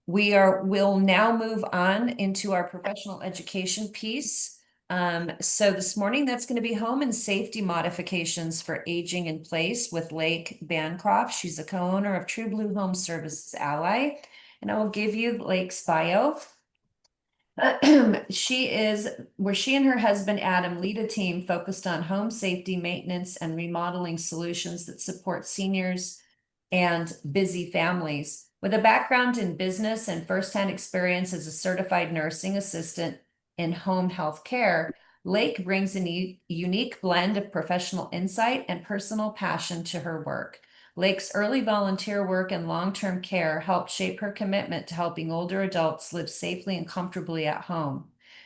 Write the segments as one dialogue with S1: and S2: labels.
S1: We'll now move on into our professional education piece. So this morning, that's going to be home and safety modifications for aging in place with Lake Bancroft. She's a co-owner of TruBlue Home Services Ally, and I will give you Lake's bio. She is where she and her husband Adam lead a team focused on home safety, maintenance, and remodeling solutions that support seniors and busy families. With a background in business and firsthand experience as a certified nursing assistant in home health care, Lake brings a unique blend of professional insight and personal passion to her work. Lake's early volunteer work and long-term care helped shape her commitment to helping older adults live safely and comfortably at home.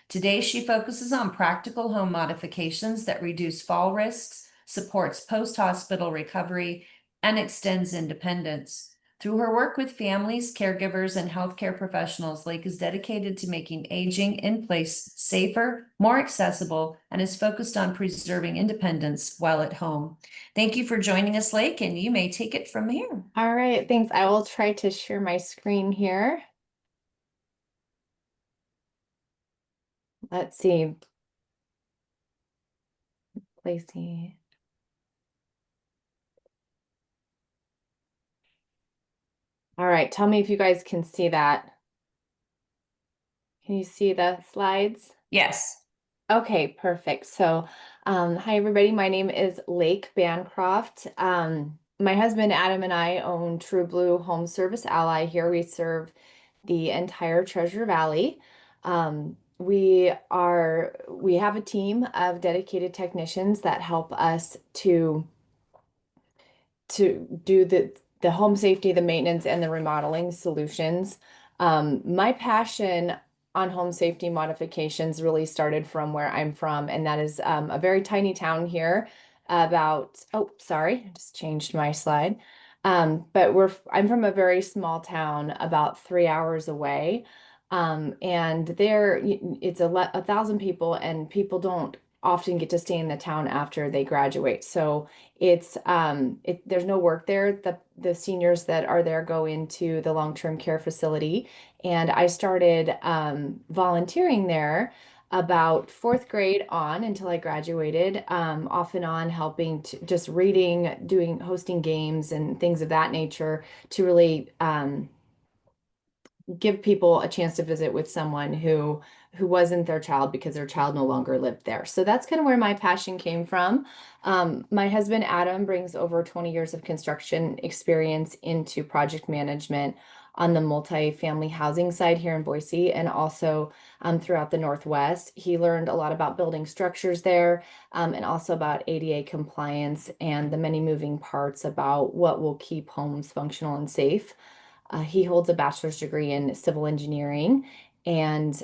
S1: Today, she focuses on practical home modifications that reduce fall risks, supports post-hospital recovery, and extends independence. Through her work with families, caregivers, and healthcare professionals, Lake is dedicated to making aging in place safer, more accessible, and is focused on preserving independence while at home. Thank you for joining us, Lake, and you may take it from here.
S2: All right, thanks. I will try to share my screen here. Let's see. Placing. All right, tell me if you guys can see that. Can you see the slides?
S1: Yes.
S2: Okay, perfect. So, hi everybody. My name is Lake Bancroft. My husband Adam and I own TruBlue Home Service Ally. Here we serve the entire Treasure Valley. We have a team of dedicated technicians that help us to do the home safety, the maintenance, and the remodeling solutions. My passion on home safety modifications really started from where I'm from, and that is a very tiny town here. Oh, sorry, I just changed my slide. But I'm from a very small town about 3 hours away. And there it's 1,000 people, and people don't often get to stay in the town after they graduate. So there's no work there. The seniors that are there go into the long-term care facility, and I started volunteering there about fourth grade on until I graduated, off and on helping to just reading, hosting games and things of that nature to really give people a chance to visit with someone who wasn't their child because their child no longer lived there. So that's kind of where my passion came from. My husband Adam brings over 20 years of construction experience into project management on the multi-family housing side here in Boise and also throughout the Northwest. He learned a lot about building structures there, and also about ADA compliance and the many moving parts about what will keep homes functional and safe. He holds a bachelor's degree in civil engineering, and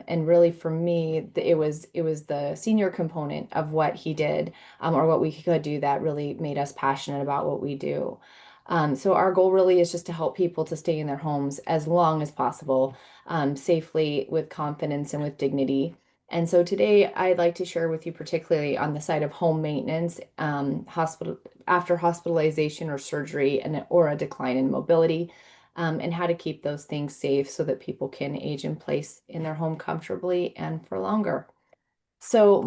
S2: really for me, it was the senior component of what he did, or what we could do that really made us passionate about what we do. So our goal really is just to help people to stay in their homes as long as possible, safely, with confidence, and with dignity. And so today I'd like to share with you, particularly on the side of home maintenance, hospital after hospitalization or surgery, or a decline in mobility, and how to keep those things safe so that people can age in place in their home comfortably and for longer. So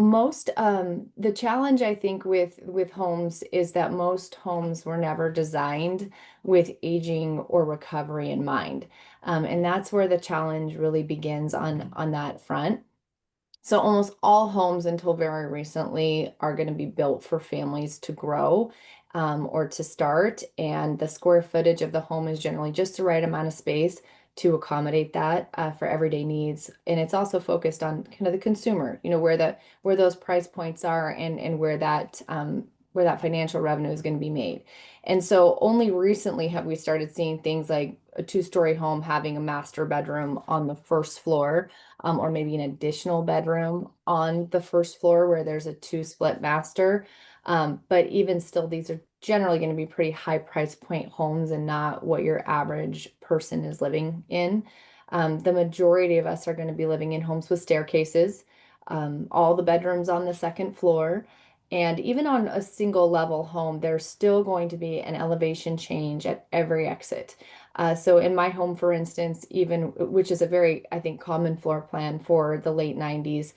S2: the challenge I think with homes is that most homes were never designed with aging or recovery in mind. And that's where the challenge really begins on that front. So almost all homes until very recently are going to be built for families to grow, or to start. And the square footage of the home is generally just the right amount of space to accommodate that, for everyday needs. And it's also focused on kind of the consumer, where those price points are, and where that financial revenue is going to be made. And so only recently have we started seeing things like a two-story home having a master bedroom on the first floor, or maybe an additional bedroom on the first floor where there's a two split master. But even still, these are generally going to be pretty high price point homes and not what your average person is living in. The majority of us are going to be living in homes with staircases, all the bedrooms on the second floor. And even on a single level home, there's still going to be an elevation change at every exit. So in my home, for instance, even which is a very, I think, common floor plan for the late 90s,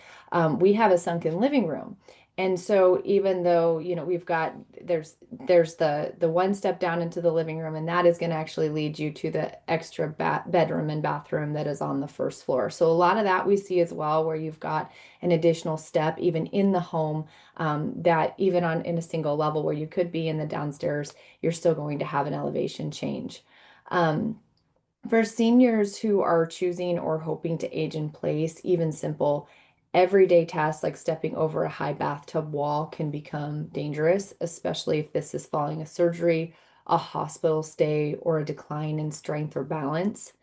S2: we have a sunken living room. And so even though, we've got there's the one step down into the living room, and that is going to actually lead you to the extra bedroom and bathroom that is on the first floor. So a lot of that we see as well, where you've got an additional step even in the home, that even on in a single level where you could be in the downstairs, you're still going to have an elevation change. Um, for seniors who are choosing or hoping to age in place, even simple everyday tasks like stepping over a high bathtub wall can become dangerous, especially if this is following a surgery, a hospital stay, or a decline in strength or balance.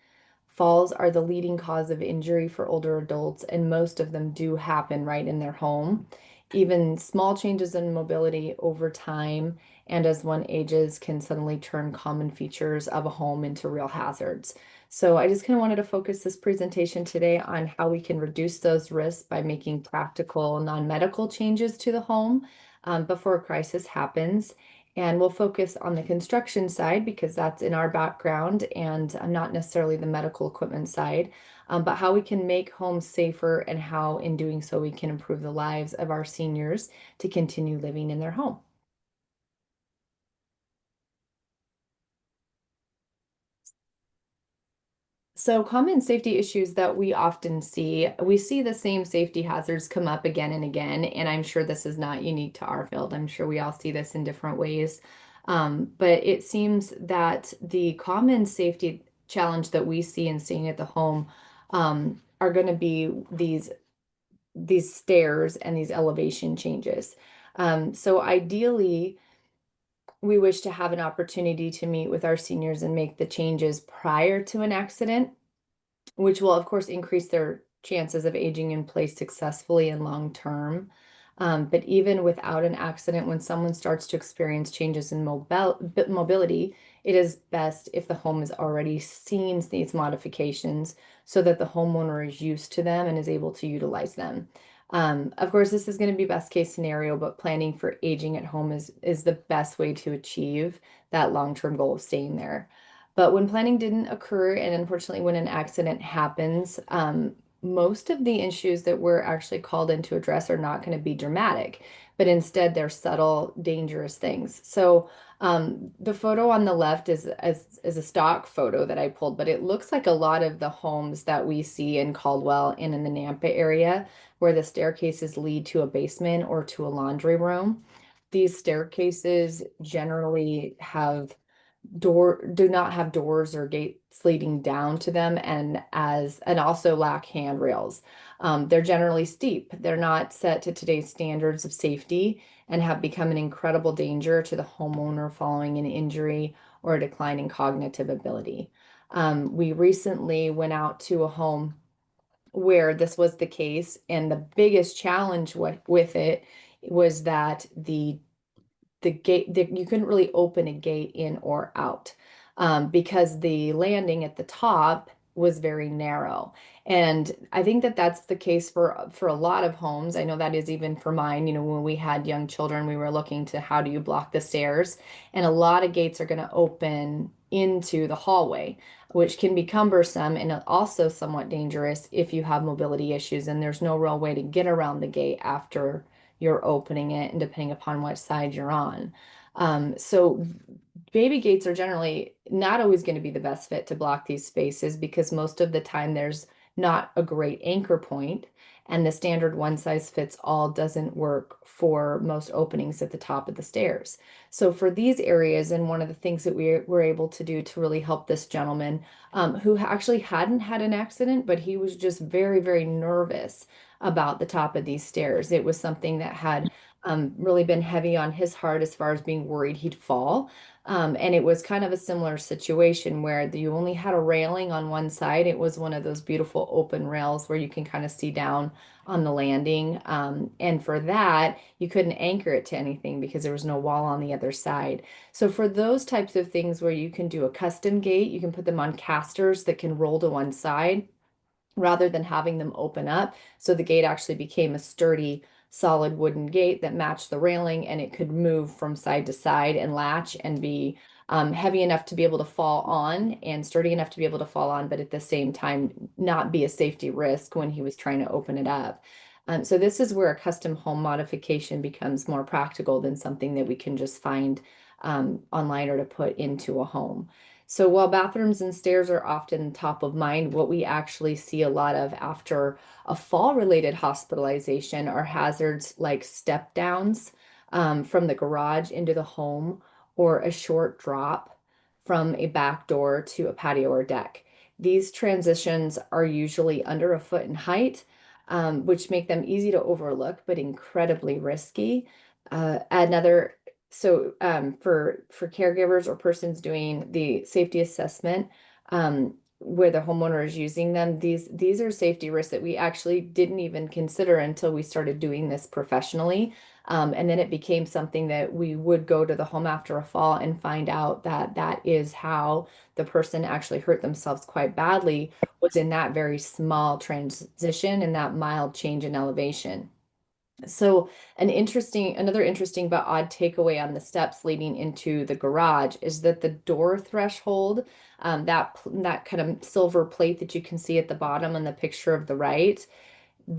S2: Falls are the leading cause of injury for older adults, and most of them do happen right in their home. Even small changes in mobility over time and as one ages can suddenly turn common features of a home into real hazards. So I just kind of wanted to focus this presentation today on how we can reduce those risks by making practical non-medical changes to the home before a crisis happens. And we'll focus on the construction side because that's in our background and not necessarily the medical equipment side, but how we can make homes safer and how in doing so we can improve the lives of our seniors to continue living in their home. So common safety issues that we see the same safety hazards come up again and again, and I'm sure this is not unique to our field. I'm sure we all see this in different ways. But it seems that the common safety challenge that we see in staying at the home are going to be these stairs and these elevation changes. So ideally, we wish to have an opportunity to meet with our seniors and make the changes prior to an accident, which will, of course, increase their chances of aging in place successfully and long term. But even without an accident, when someone starts to experience changes in mobility, it is best if the home has already seen these modifications so that the homeowner is used to them and is able to utilize them. Of course, this is going to be best case scenario, but planning for aging at home is the best way to achieve that long-term goal of staying there. But when planning didn't occur, and unfortunately, when an accident happens, most of the issues that we're actually called in to address are not going to be dramatic, but instead they're subtle, dangerous things. So the photo on the left is a stock photo that I pulled, but it looks like a lot of the homes that we see in Caldwell and in the Nampa area, where the staircases lead to a basement or to a laundry room. These staircases generally do not have doors or gates leading down to them, and also lack handrails. They're generally steep. They're not set to today's standards of safety and have become an incredible danger to the homeowner following an injury or a decline in cognitive ability. We recently went out to a home where this was the case, and the biggest challenge with it was that the gate that you couldn't really open a gate in or out, because the landing at the top was very narrow. And I think that that's the case for a lot of homes. I know that is even for mine. When we had young children, we were looking to how do you block the stairs, and a lot of gates are going to open into the hallway, which can be cumbersome and also somewhat dangerous if you have mobility issues and there's no real way to get around the gate after you're opening it and depending upon what side you're on. So baby gates are generally not always going to be the best fit to block these spaces because most of the time there's not a great anchor point, and the standard one size fits all doesn't work for most openings at the top of the stairs. So for these areas, and one of the things that we were able to do to really help this gentleman, who actually hadn't had an accident, but he was just very, very nervous about the top of these stairs. It was something that had really been heavy on his heart as far as being worried he'd fall. And it was kind of a similar situation where you only had a railing on one side. It was one of those beautiful open rails where you can kind of see down on the landing. And for that, you couldn't anchor it to anything because there was no wall on the other side. So for those types of things where you can do a custom gate, you can put them on casters that can roll to one side rather than having them open up. So the gate actually became a sturdy solid wooden gate that matched the railing, and it could move from side to side and latch and be heavy enough to be able to fall on and sturdy enough to be able to fall on, but at the same time not be a safety risk when he was trying to open it up. So this is where a custom home modification becomes more practical than something that we can just find online or to put into a home. So while bathrooms and stairs are often top of mind, what we actually see a lot of after a fall-related hospitalization are hazards like step downs from the garage into the home or a short drop from a back door to a patio or deck. These transitions are usually under a foot in height, which make them easy to overlook, but incredibly risky. Another for caregivers or persons doing the safety assessment, where the homeowner is using them, these are safety risks that we actually didn't even consider until we started doing this professionally. And then it became something that we would go to the home after a fall and find out that that is how the person actually hurt themselves quite badly, was in that very small transition and that mild change in elevation. So another interesting but odd takeaway on the steps leading into the garage is that the door threshold, that kind of silver plate that you can see at the bottom on the picture of the right,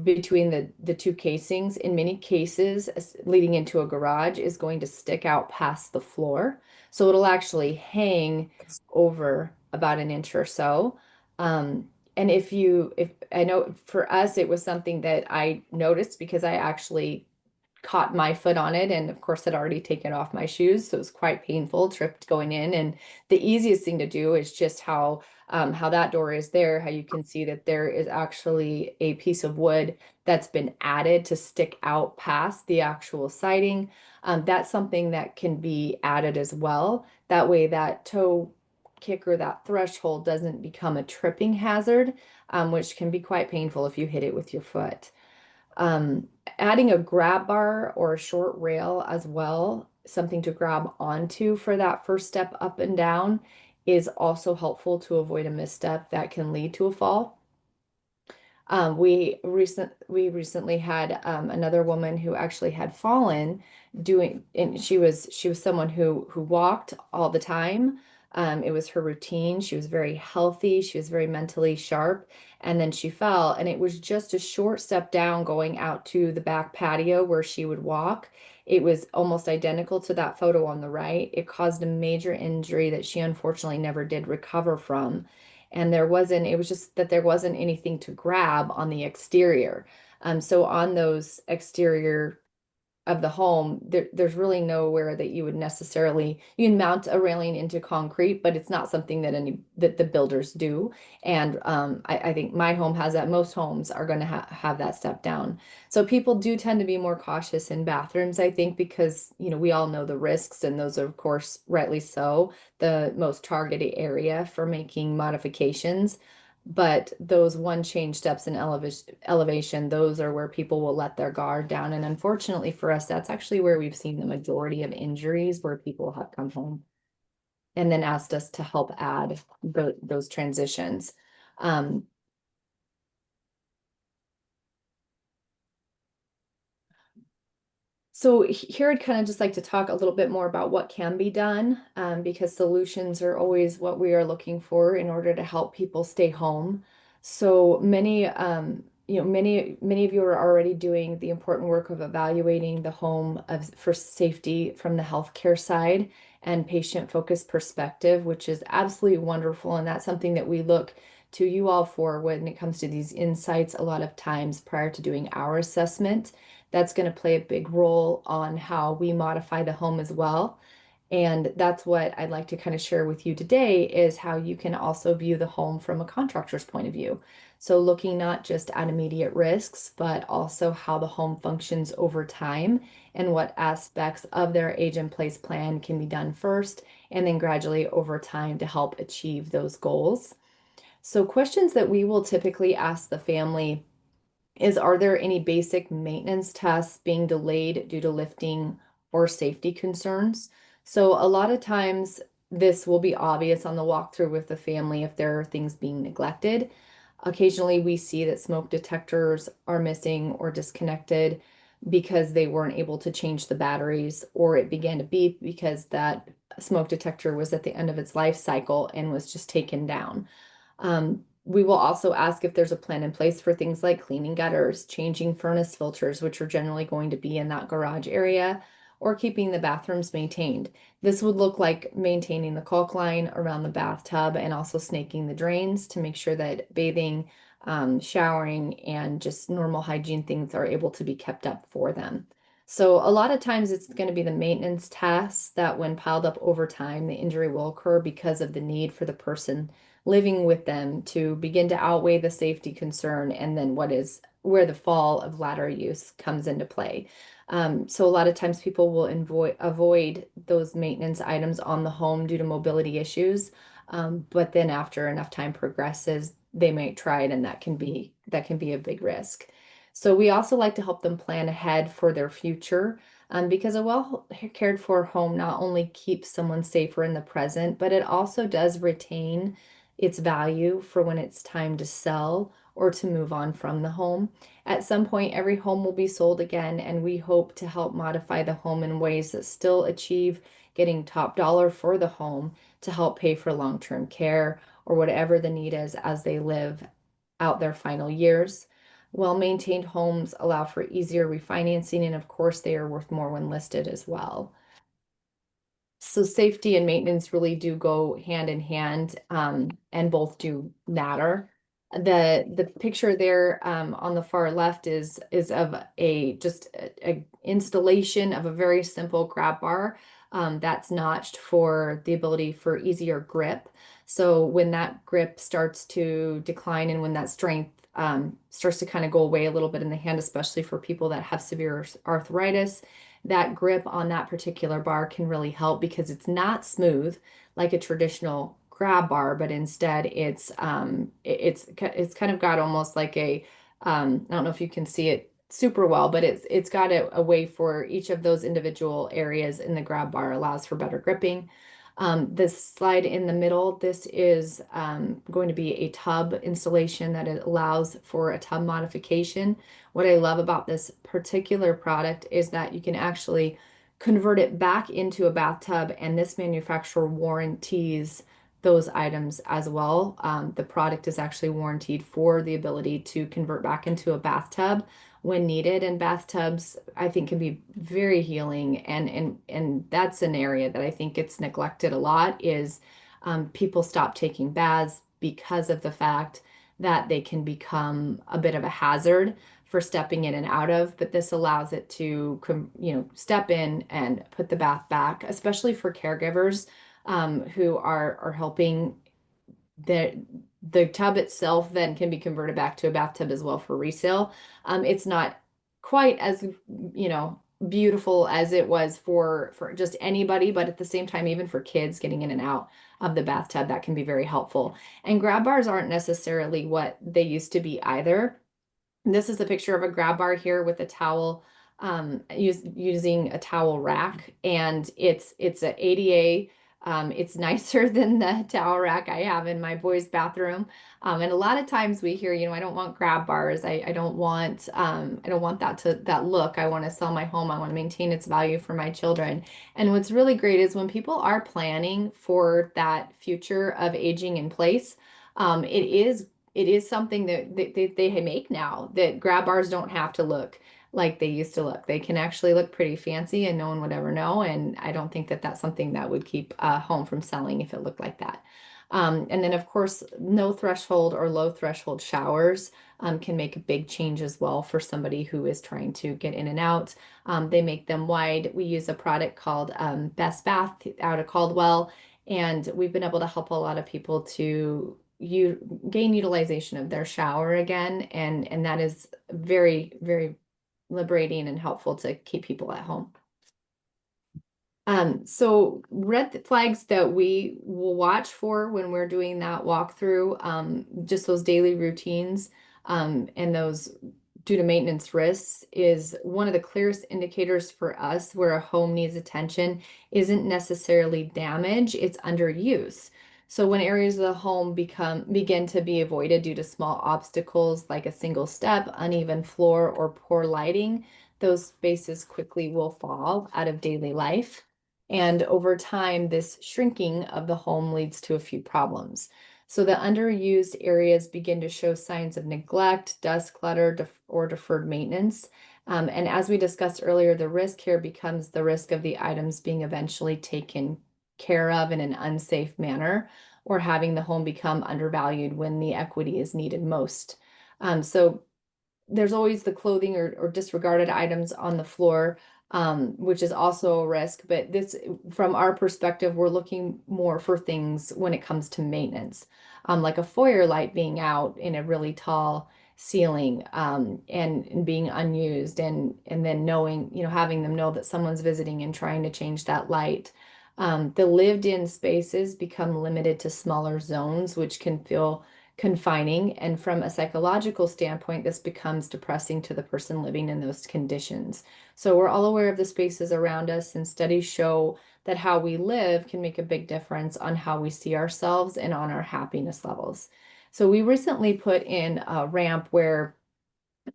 S2: between the two casings, in many cases leading into a garage, is going to stick out past the floor. So it'll actually hang over about an inch or so. And if I know for us, it was something that I noticed because I actually caught my foot on it and of course had already taken off my shoes, so it was quite painful, tripped going in. And the easiest thing to do is just how that door is there, how you can see that there is actually a piece of wood that's been added to stick out past the actual siding. That's something that can be added as well. That way that toe kicker, that threshold, doesn't become a tripping hazard, which can be quite painful if you hit it with your foot. Um, Adding a grab bar or a short rail as well, something to grab onto for that first step up and down, is also helpful to avoid a misstep that can lead to a fall. We recently had another woman who actually had fallen and she was someone who walked all the time. It was her routine. She was very healthy. She was very mentally sharp, and then she fell, and it was just a short step down going out to the back patio where she would walk. It was almost identical to that photo on the right. It caused a major injury that she unfortunately never did recover from. And it was just that there wasn't anything to grab on the exterior. So on those exterior of the home, there's really nowhere that you can mount a railing into concrete, but it's not something that the builders do. And I think my home has that. Most homes are going to have that step down. So people do tend to be more cautious in bathrooms, I think, because we all know the risks, and those are, of course, rightly so, the most targeted area for making modifications. But those one change steps in elevation, those are where people will let their guard down. And unfortunately for us, that's actually where we've seen the majority of injuries, where people have come home and then asked us to help add those transitions. Um, So here I'd kind of just like to talk a little bit more about what can be done, because solutions are always what we are looking for in order to help people stay home. So many of you are already doing the important work of evaluating the home for safety from the healthcare side and patient-focused perspective, which is absolutely wonderful. And that's something that we look to you all for when it comes to these insights a lot of times prior to doing our assessment. That's going to play a big role on how we modify the home as well. And that's what I'd like to kind of share with you today, is how you can also view the home from a contractor's point of view. So looking not just at immediate risks, but also how the home functions over time and what aspects of their age in place plan can be done first, and then gradually over time to help achieve those goals. So questions that we will typically ask the family is, are there any basic maintenance tasks being delayed due to lifting or safety concerns? So a lot of times this will be obvious on the walkthrough with the family if there are things being neglected. Occasionally we see that smoke detectors are missing or disconnected. because they weren't able to change the batteries, or it began to beep because that smoke detector was at the end of its life cycle and was just taken down. We will also ask if there's a plan in place for things like cleaning gutters, changing furnace filters, which are generally going to be in that garage area, or keeping the bathrooms maintained. This would look like maintaining the caulk line around the bathtub and also snaking the drains to make sure that bathing, showering, and just normal hygiene things are able to be kept up for them. So a lot of times it's going to be the maintenance tasks that when piled up over time, the injury will occur because of the need for the person living with them to begin to outweigh the safety concern, and then what is where the fall of ladder use comes into play. So a lot of times people will avoid those maintenance items on the home due to mobility issues. But then after enough time progresses, they might try it, and that can be a big risk. So we also like to help them plan ahead for their future, because a well cared for home not only keeps someone safer in the present, but it also does retain its value for when it's time to sell or to move on from the home. At some point, every home will be sold again, and we hope to help modify the home in ways that still achieve getting top dollar for the home to help pay for long-term care or whatever the need is as they live out their final years. Well-maintained homes allow for easier refinancing, and of course, they are worth more when listed as well. So safety and maintenance really do go hand in hand, and both do matter. The picture there, on the far left is of a installation of a very simple grab bar, that's notched for the ability for easier grip. So when that grip starts to decline and when that strength starts to kind of go away a little bit in the hand, especially for people that have severe arthritis, that grip on that particular bar can really help because it's not smooth like a traditional grab bar, but instead it's kind of got almost like a I don't know if you can see it super well, but it's got a way for each of those individual areas in the grab bar allows for better gripping. This slide in the middle, this is going to be a tub installation that it allows for a tub modification. What I love about this particular product is that you can actually convert it back into a bathtub, and this manufacturer warranties those items as well. The product is actually warranted for the ability to convert back into a bathtub when needed, and bathtubs I think can be very healing, and that's an area that I think gets neglected a lot is people stop taking baths because of the fact that they can become a bit of a hazard for stepping in and out of, but this allows it to step in and put the bath back, especially for caregivers who are helping. The tub itself then can be converted back to a bathtub as well for resale. It's not quite as, beautiful as it was for just anybody, but at the same time, even for kids getting in and out of the bathtub, that can be very helpful. And grab bars aren't necessarily what they used to be either. This is a picture of a grab bar here with a towel, using a towel rack, and it's a ADA. It's nicer than the towel rack I have in my boys' bathroom. And a lot of times we hear, I don't want grab bars. I don't want that look. I want to sell my home. I want to maintain its value for my children. And what's really great is when people are planning for that future of aging in place, it is something that they make now, that grab bars don't have to look like they used to look. They can actually look pretty fancy and no one would ever know. And I don't think that that's something that would keep a home from selling if it looked like that. And then, of course, no threshold or low threshold showers can make a big change as well for somebody who is trying to get in and out. They make them wide. We use a product called Best Bath out of Caldwell, and we've been able to help a lot of people to gain utilization of their shower again, and that is very, very liberating and helpful to keep people at home. So red flags that we will watch for when we're doing that walkthrough, just those daily routines, and those due to maintenance risks, is one of the clearest indicators for us where a home needs attention isn't necessarily damage, it's underuse. So when areas of the home begin to be avoided due to small obstacles like a single step, uneven floor, or poor lighting, those spaces quickly will fall out of daily life. And over time, this shrinking of the home leads to a few problems. So the underused areas begin to show signs of neglect, dust clutter, or deferred maintenance. And as we discussed earlier, the risk here becomes the risk of the items being eventually taken care of in an unsafe manner, or having the home become undervalued when the equity is needed most. So there's always the clothing or disregarded items on the floor, which is also a risk. But this, from our perspective, we're looking more for things when it comes to maintenance, like a foyer light being out in a really tall ceiling, and being unused, and then knowing, having them know that someone's visiting and trying to change that light. The lived-in spaces become limited to smaller zones, which can feel confining. And from a psychological standpoint, this becomes depressing to the person living in those conditions. So we're all aware of the spaces around us, and studies show that how we live can make a big difference on how we see ourselves and on our happiness levels. So we recently put in a ramp where,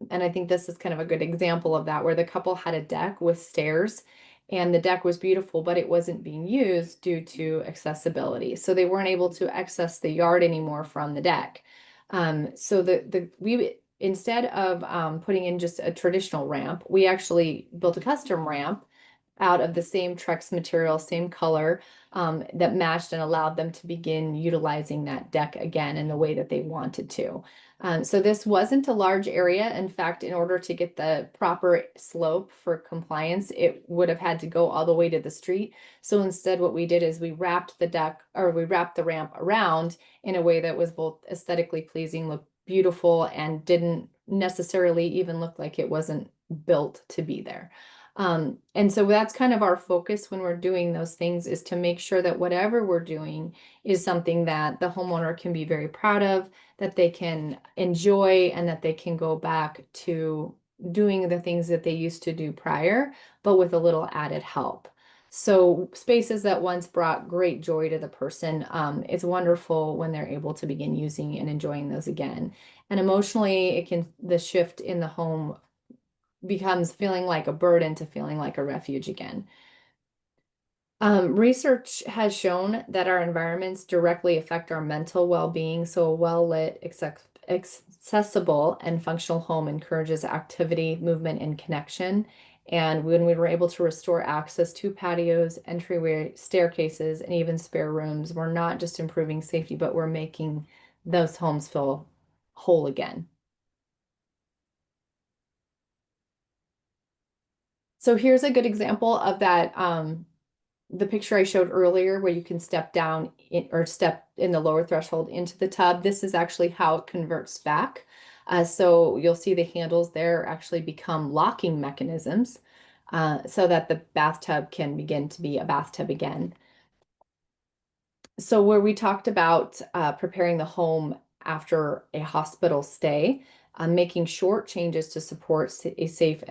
S2: and I think this is kind of a good example of that, where the couple had a deck with stairs, and the deck was beautiful, but it wasn't being used due to accessibility. So they weren't able to access the yard anymore from the deck. So we, instead of putting in just a traditional ramp, we actually built a custom ramp out of the same Trex material, same color, that matched and allowed them to begin utilizing that deck again in the way that they wanted to. So this wasn't a large area. In fact, in order to get the proper slope for compliance, it would have had to go all the way to the street. So instead, what we did is we wrapped the ramp around in a way that was both aesthetically pleasing, looked beautiful, and didn't necessarily even look like it wasn't built to be there. And so that's kind of our focus when we're doing those things, is to make sure that whatever we're doing is something that the homeowner can be very proud of, that they can enjoy, and that they can go back to doing the things that they used to do prior, but with a little added help. So spaces that once brought great joy to the person, it's wonderful when they're able to begin using and enjoying those again. And emotionally, the shift in the home becomes feeling like a burden to feeling like a refuge again. Research has shown that our environments directly affect our mental well-being. So a well-lit, accessible, and functional home encourages activity, movement, and connection. And when we were able to restore access to patios, entryway, staircases, and even spare rooms, we're not just improving safety, but we're making those homes feel whole again. So here's a good example of that, the picture I showed earlier, where you can step down or step in the lower threshold into the tub. This is actually how it converts back. So you'll see the handles there actually become locking mechanisms, so that the bathtub can begin to be a bathtub again. So where we talked about preparing the home after a hospital stay, making short changes to support a safe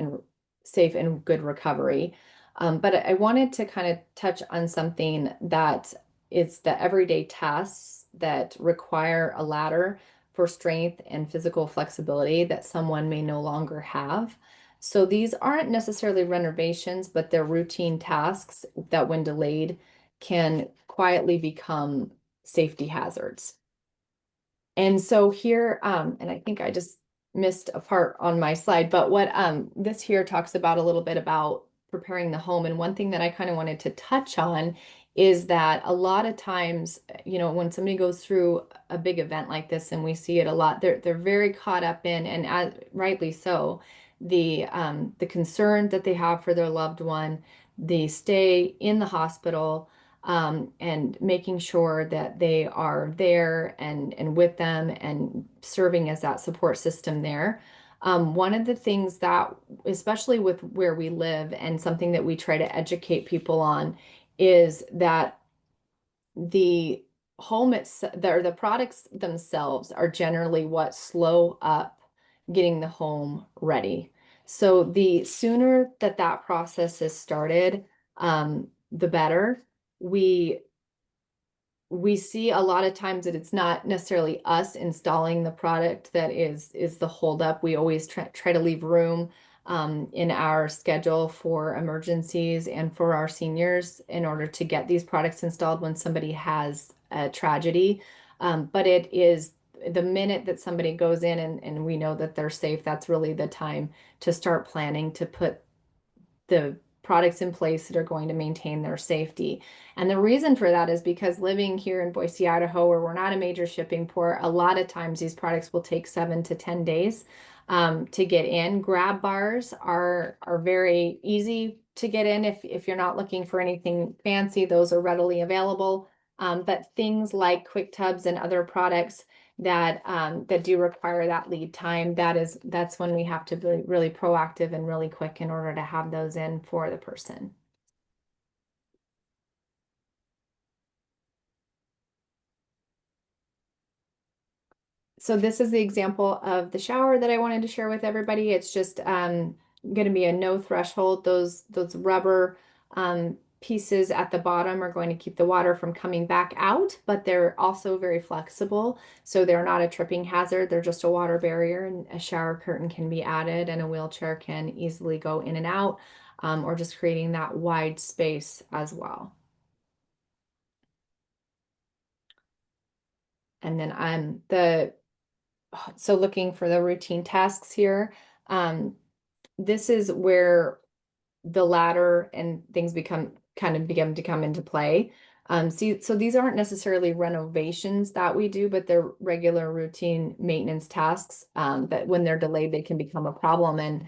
S2: and good recovery. But I wanted to kind of touch on something that is the everyday tasks that require a ladder for strength and physical flexibility that someone may no longer have. So these aren't necessarily renovations, but they're routine tasks that, when delayed, can quietly become safety hazards. And so here, and I think I just missed a part on my slide, but what this here talks about a little bit about preparing the home. And one thing that I kind of wanted to touch on is that a lot of times, when somebody goes through a big event like this, and we see it a lot, they're very caught up in, and rightly so, the concern that they have for their loved one, the stay in the hospital, and making sure that they are there and with them and serving as that support system there. One of the things that, especially with where we live, and something that we try to educate people on, is that the the products themselves are generally what slow up getting the home ready. So the sooner that that process is started, the better. We we see a lot of times that it's not necessarily us installing the product that is the holdup. We always try to leave room in our schedule for emergencies and for our seniors in order to get these products installed when somebody has a tragedy. But it is the minute that somebody goes in and we know that they're safe, that's really the time to start planning to put the products in place that are going to maintain their safety. And the reason for that is because living here in Boise, Idaho, where we're not a major shipping port, a lot of times these products will take 7 to 10 days to get in. Grab bars are very easy to get in if you're not looking for anything fancy. Those are readily available. But things like quick tubs and other products that do require that lead time, that's when we have to be really proactive and really quick in order to have those in for the person. So this is the example of the shower that I wanted to share with everybody. It's just going to be a no threshold. Those rubber pieces at the bottom are going to keep the water from coming back out, but they're also very flexible. So they're not a tripping hazard. They're just a water barrier, and a shower curtain can be added and a wheelchair can easily go in and out, or just creating that wide space as well. And then so looking for the routine tasks here, this is where the ladder and things begin to come into play. So these aren't necessarily renovations that we do, but they're regular routine maintenance tasks that when they're delayed, they can become a problem. And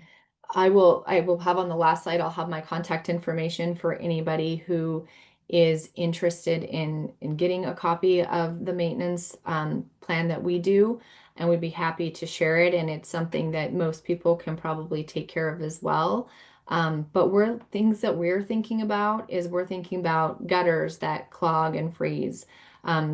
S2: I will have on the last slide, I'll have my contact information for anybody who is interested in getting a copy of the maintenance plan that we do, and we'd be happy to share it. And it's something that most people can probably take care of as well. But things that we're thinking about is we're thinking about gutters that clog and freeze,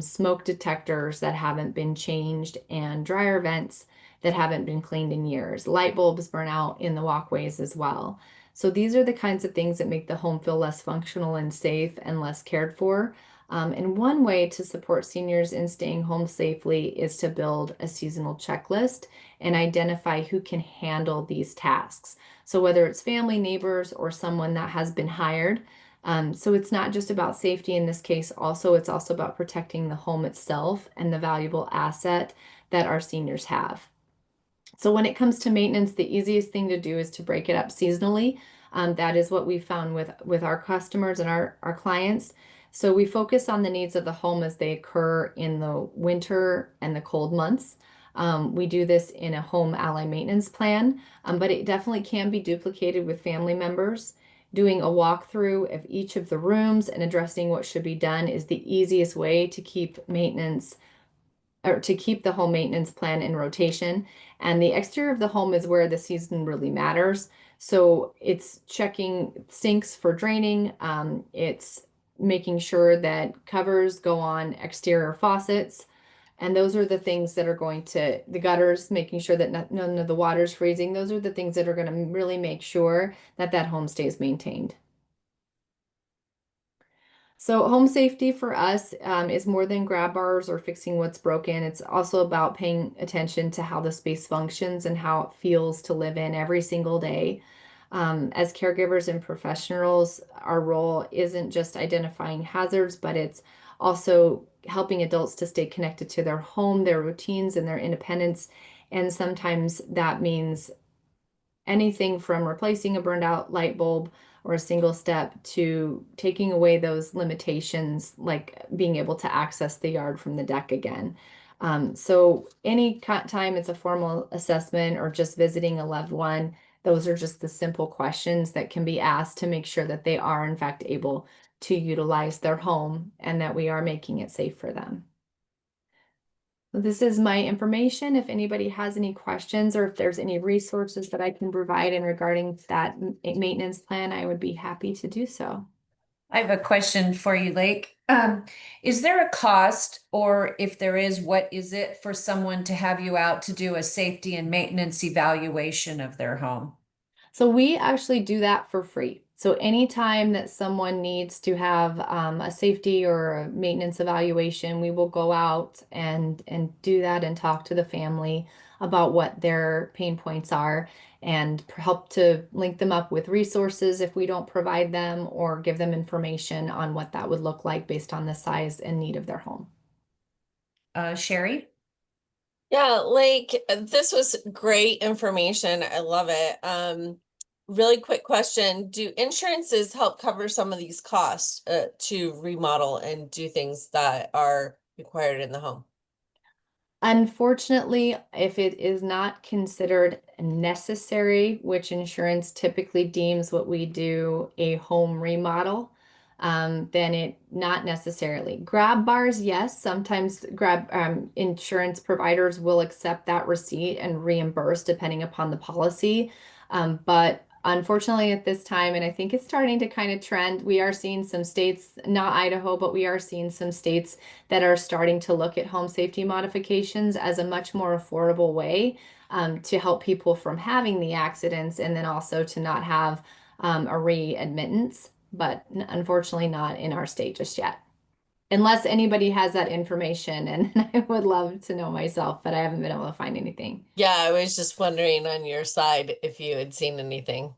S2: smoke detectors that haven't been changed, and dryer vents that haven't been cleaned in years. Light bulbs burn out in the walkways as well. So these are the kinds of things that make the home feel less functional and safe and less cared for. And one way to support seniors in staying home safely is to build a seasonal checklist and identify who can handle these tasks. So whether it's family, neighbors, or someone that has been hired. So it's not just about safety in this case, it's also about protecting the home itself and the valuable asset that our seniors have. So when it comes to maintenance, the easiest thing to do is to break it up seasonally. That is what we found with our customers and our clients. So we focus on the needs of the home as they occur in the winter and the cold months. We do this in a home ally maintenance plan, but it definitely can be duplicated with family members. Doing a walkthrough of each of the rooms and addressing what should be done is the easiest way to keep maintenance or to keep the home maintenance plan in rotation. And the exterior of the home is where the season really matters. So it's checking sinks for draining. It's making sure that covers go on exterior faucets. And those are the things that are the gutters, making sure that none of the water's freezing. Those are the things that are going to really make sure that that home stays maintained. So home safety for us is more than grab bars or fixing what's broken. It's also about paying attention to how the space functions and how it feels to live in every single day. As caregivers and professionals, our role isn't just identifying hazards, but it's also helping adults to stay connected to their home, their routines, and their independence. And sometimes that means anything from replacing a burned out light bulb or a single step to taking away those limitations, like being able to access the yard from the deck again. So any time it's a formal assessment or just visiting a loved one, those are just the simple questions that can be asked to make sure that they are in fact able to utilize their home and that we are making it safe for them. This is my information. If anybody has any questions or if there's any resources that I can provide in regarding that maintenance plan, I would be happy to do so.
S1: I have a question for you, Lake. Is there a cost, or if there is, what is it for someone to have you out to do a safety and maintenance evaluation of their home?
S2: So we actually do that for free. So anytime that someone needs to have a safety or a maintenance evaluation, we will go out and do that and talk to the family about what their pain points are and help to link them up with resources if we don't provide them or give them information on what that would look like based on the size and need of their home.
S1: Sherry?
S3: Yeah, this was great information. I love it. Really quick question. Do insurances help cover some of these costs to remodel and do things that are required in the home?
S2: Unfortunately, if it is not considered necessary, which insurance typically deems what we do a home remodel, then it not necessarily. Grab bars, yes, sometimes grab insurance providers will accept that receipt and reimburse depending upon the policy. But unfortunately, at this time, and I think it's starting to kind of trend, we are seeing some states, not Idaho, but we are seeing some states that are starting to look at home safety modifications as a much more affordable way to help people from having the accidents and then also to not have a readmittance, but unfortunately not in our state just yet. Unless anybody has that information, and I would love to know myself, but I haven't been able to find anything.
S3: Yeah, I was just wondering on your side if you had seen anything,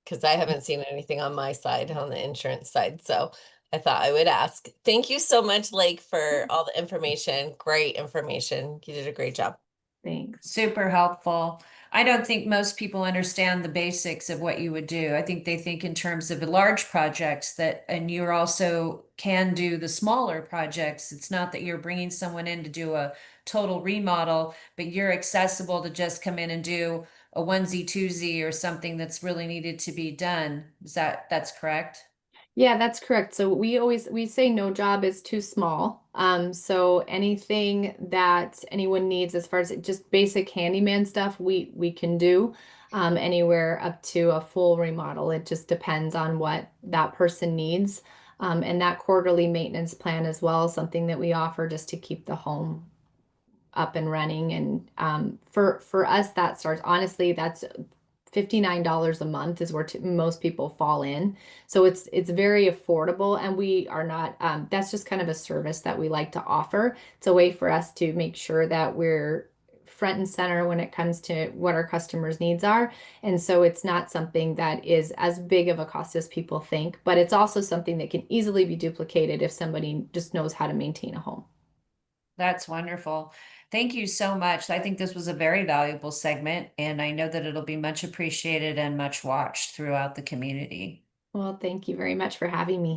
S3: because I haven't seen anything on my side, on the insurance side. So I thought I would ask. Thank you so much, Lake, for all the information. Great information. You did a great job.
S2: Thanks.
S1: Super helpful. I don't think most people understand the basics of what you would do. I think they think in terms of large projects that, and you're also can do the smaller projects. It's not that you're bringing someone in to do a total remodel, but you're accessible to just come in and do a onesie twosie or something that's really needed to be done. That's correct?
S2: Yeah, that's correct. So we say no job is too small. So anything that anyone needs as far as just basic handyman stuff, we can do anywhere up to a full remodel. It just depends on what that person needs. And that quarterly maintenance plan as well, is something that we offer just to keep the home up and running. And for us, that starts honestly, that's $59 a month is where most people fall in. So it's very affordable, and we are not. That's just kind of a service that we like to offer. It's a way for us to make sure that we're front and center when it comes to what our customers' needs are. And so it's not something that is as big of a cost as people think, but it's also something that can easily be duplicated if somebody just knows how to maintain a home.
S1: That's wonderful. Thank you so much. I think this was a very valuable segment, and I know that it'll be much appreciated and much watched throughout the community.
S2: Well, thank you very much for having me.